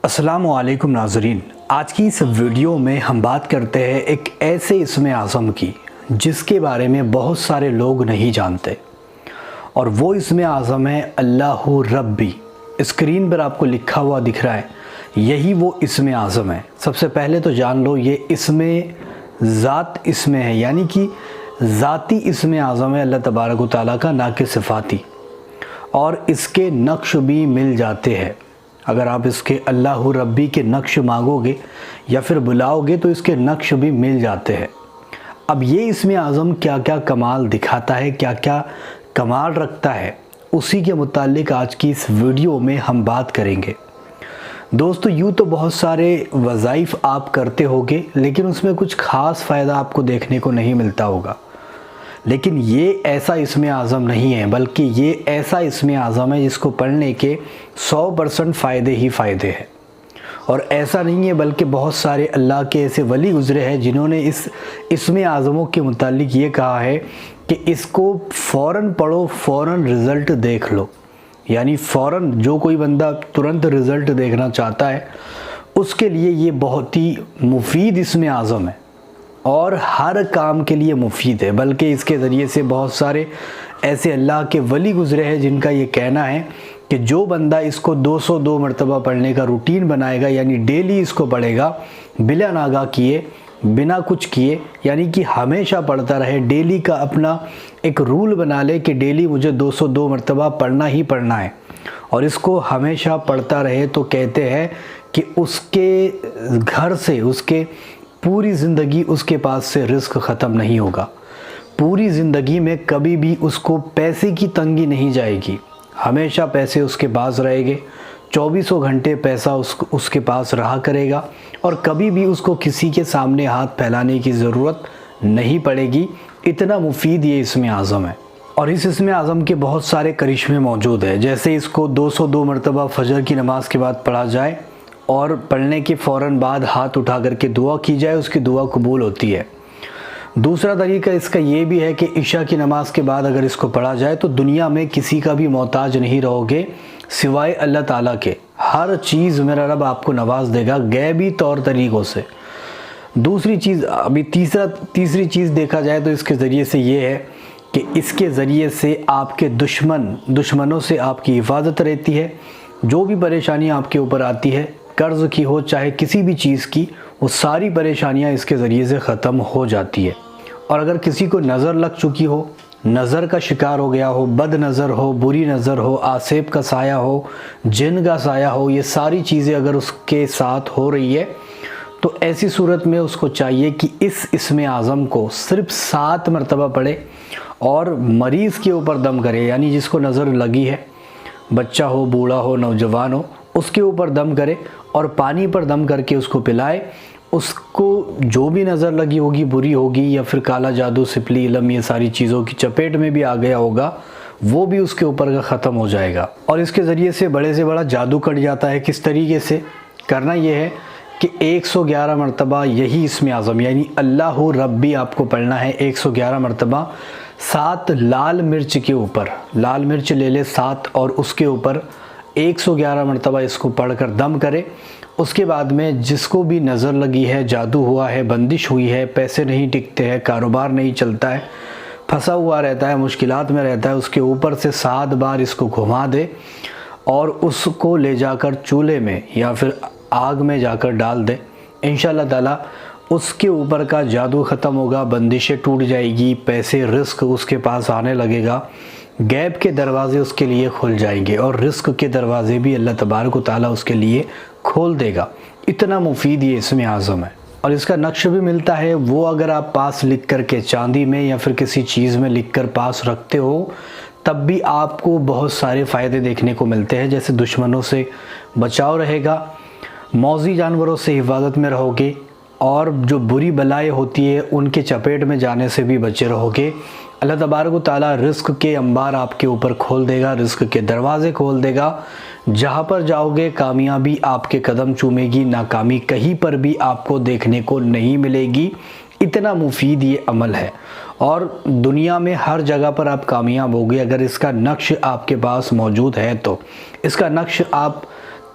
السلام علیکم ناظرین، آج کی اس ویڈیو میں ہم بات کرتے ہیں ایک ایسے اسم اعظم کی جس کے بارے میں بہت سارے لوگ نہیں جانتے، اور وہ اسم اعظم ہے اللہ ربی۔ اسکرین پر آپ کو لکھا ہوا دکھ رہا ہے، یہی وہ اسم اعظم ہے۔ سب سے پہلے تو جان لو یہ اسم ذات اسم ہے، یعنی کہ ذاتی اسم اعظم ہے اللہ تبارک و تعالیٰ کا، نہ کہ صفاتی، اور اس کے نقش بھی مل جاتے ہیں۔ اگر آپ اس کے اللہ ربی کے نقش مانگو گے یا پھر بلاؤ گے تو اس کے نقش بھی مل جاتے ہیں۔ اب یہ اسم اعظم کیا کیا کمال دکھاتا ہے، کیا کیا کمال رکھتا ہے، اسی کے متعلق آج کی اس ویڈیو میں ہم بات کریں گے۔ دوستو، یوں تو بہت سارے وظائف آپ کرتے ہوگے، لیکن اس میں کچھ خاص فائدہ آپ کو دیکھنے کو نہیں ملتا ہوگا، لیکن یہ ایسا اسم اعظم نہیں ہے، بلکہ یہ ایسا اسم اعظم ہے جس کو پڑھنے کے 100% فائدے ہی فائدے ہیں۔ اور ایسا نہیں ہے بلکہ بہت سارے اللہ کے ایسے ولی گزرے ہیں جنہوں نے اس اسم اعظموں کے متعلق یہ کہا ہے کہ اس کو فوراً پڑھو، فوراً رزلٹ دیکھ لو۔ یعنی فوراً جو کوئی بندہ ترنت رزلٹ دیکھنا چاہتا ہے اس کے لیے یہ بہت ہی مفید اسم اعظم ہے، اور ہر کام کے لیے مفید ہے۔ بلکہ اس کے ذریعے سے بہت سارے ایسے اللہ کے ولی گزرے ہیں جن کا یہ کہنا ہے کہ جو بندہ اس کو 202 مرتبہ پڑھنے کا روٹین بنائے گا، یعنی ڈیلی اس کو پڑھے گا بلا ناغہ کیے، بنا کچھ کیے، یعنی کہ ہمیشہ پڑھتا رہے، ڈیلی کا اپنا ایک رول بنا لے کہ ڈیلی مجھے 202 مرتبہ پڑھنا ہی پڑھنا ہے، اور اس کو ہمیشہ پڑھتا رہے، تو کہتے ہیں کہ اس کے گھر سے، اس کے پوری زندگی اس کے پاس سے رزق ختم نہیں ہوگا۔ پوری زندگی میں کبھی بھی اس کو پیسے کی تنگی نہیں جائے گی، ہمیشہ پیسے اس کے پاس رہے گے، 24 گھنٹے پیسہ اس کے پاس رہا کرے گا، اور کبھی بھی اس کو کسی کے سامنے ہاتھ پھیلانے کی ضرورت نہیں پڑے گی۔ اتنا مفید یہ اسم اعظم ہے، اور اس اسم اعظم کے بہت سارے کرشمے موجود ہیں۔ جیسے اس کو 202 مرتبہ فجر کی نماز کے بعد پڑھا جائے، اور پڑھنے کے فوراً بعد ہاتھ اٹھا کر کے دعا کی جائے، اس کی دعا قبول ہوتی ہے۔ دوسرا طریقہ اس کا یہ بھی ہے کہ عشاء کی نماز کے بعد اگر اس کو پڑھا جائے تو دنیا میں کسی کا بھی محتاج نہیں رہو گے سوائے اللہ تعالیٰ کے۔ ہر چیز میرا رب آپ کو نواز دے گا غیبی طور طریقوں سے۔ دوسری چیز، تیسری چیز دیکھا جائے تو اس کے ذریعے سے یہ ہے کہ اس کے ذریعے سے آپ کے دشمنوں سے آپ کی حفاظت رہتی ہے۔ جو بھی پریشانی آپ کے اوپر آتی ہے، قرض کی ہو چاہے کسی بھی چیز کی، وہ ساری پریشانیاں اس کے ذریعے سے ختم ہو جاتی ہے۔ اور اگر کسی کو نظر لگ چکی ہو، نظر کا شکار ہو گیا ہو، بد نظر ہو، بری نظر ہو، آسیب کا سایہ ہو، جن کا سایہ ہو، یہ ساری چیزیں اگر اس کے ساتھ ہو رہی ہے تو ایسی صورت میں اس کو چاہیے کہ اس اسم اعظم کو صرف 7 مرتبہ پڑھے، اور مریض کے اوپر دم کرے، یعنی جس کو نظر لگی ہے، بچہ ہو، بوڑھا ہو، نوجوان ہو، اس کے اوپر دم کرے اور پانی پر دم کر کے اس کو پلائے۔ اس کو جو بھی نظر لگی ہوگی، بری ہوگی یا پھر کالا جادو، سپلی، علم، یہ ساری چیزوں کی چپیٹ میں بھی آ گیا ہوگا، وہ بھی اس کے اوپر کا ختم ہو جائے گا، اور اس کے ذریعے سے بڑے سے بڑا جادو کٹ جاتا ہے۔ کس طریقے سے کرنا یہ ہے کہ 111 مرتبہ یہی اسم اعظم یعنی اللہ ربی آپ کو پڑھنا ہے 111 مرتبہ۔ 7 لال مرچ کے اوپر، لال مرچ لے لے 7، اور اس کے اوپر 111 مرتبہ اس کو پڑھ کر دم کرے۔ اس کے بعد میں جس کو بھی نظر لگی ہے، جادو ہوا ہے، بندش ہوئی ہے، پیسے نہیں ٹکتے ہیں، کاروبار نہیں چلتا ہے، پھنسا ہوا رہتا ہے، مشکلات میں رہتا ہے، اس کے اوپر سے 7 بار اس کو گھما دے، اور اس کو لے جا کر چولہے میں یا پھر آگ میں جا کر ڈال دے۔ انشاءاللہ تعالیٰ اس کے اوپر کا جادو ختم ہوگا، بندشیں ٹوٹ جائے گی، پیسے، رزق اس کے پاس آنے لگے گا، غیب کے دروازے اس کے لیے کھل جائیں گے، اور رزق کے دروازے بھی اللہ تبارک و تعالیٰ اس کے لیے کھول دے گا۔ اتنا مفید یہ اسم اعظم ہے، اور اس کا نقش بھی ملتا ہے۔ وہ اگر آپ پاس لکھ کر کے چاندی میں یا پھر کسی چیز میں لکھ کر پاس رکھتے ہو، تب بھی آپ کو بہت سارے فائدے دیکھنے کو ملتے ہیں۔ جیسے دشمنوں سے بچاؤ رہے گا، موذی جانوروں سے حفاظت میں رہو گے، اور جو بری بلائیں ہوتی ہے ان کے چپیٹ میں جانے سے بھی بچے رہو گے۔ اللہ تبارک و تعالیٰ رزق کے انبار آپ کے اوپر کھول دے گا، رزق کے دروازے کھول دے گا۔ جہاں پر جاؤ گے کامیابی آپ کے قدم چومے گی، ناکامی کہیں پر بھی آپ کو دیکھنے کو نہیں ملے گی۔ اتنا مفید یہ عمل ہے، اور دنیا میں ہر جگہ پر آپ کامیاب ہوگے اگر اس کا نقش آپ کے پاس موجود ہے۔ تو اس کا نقش آپ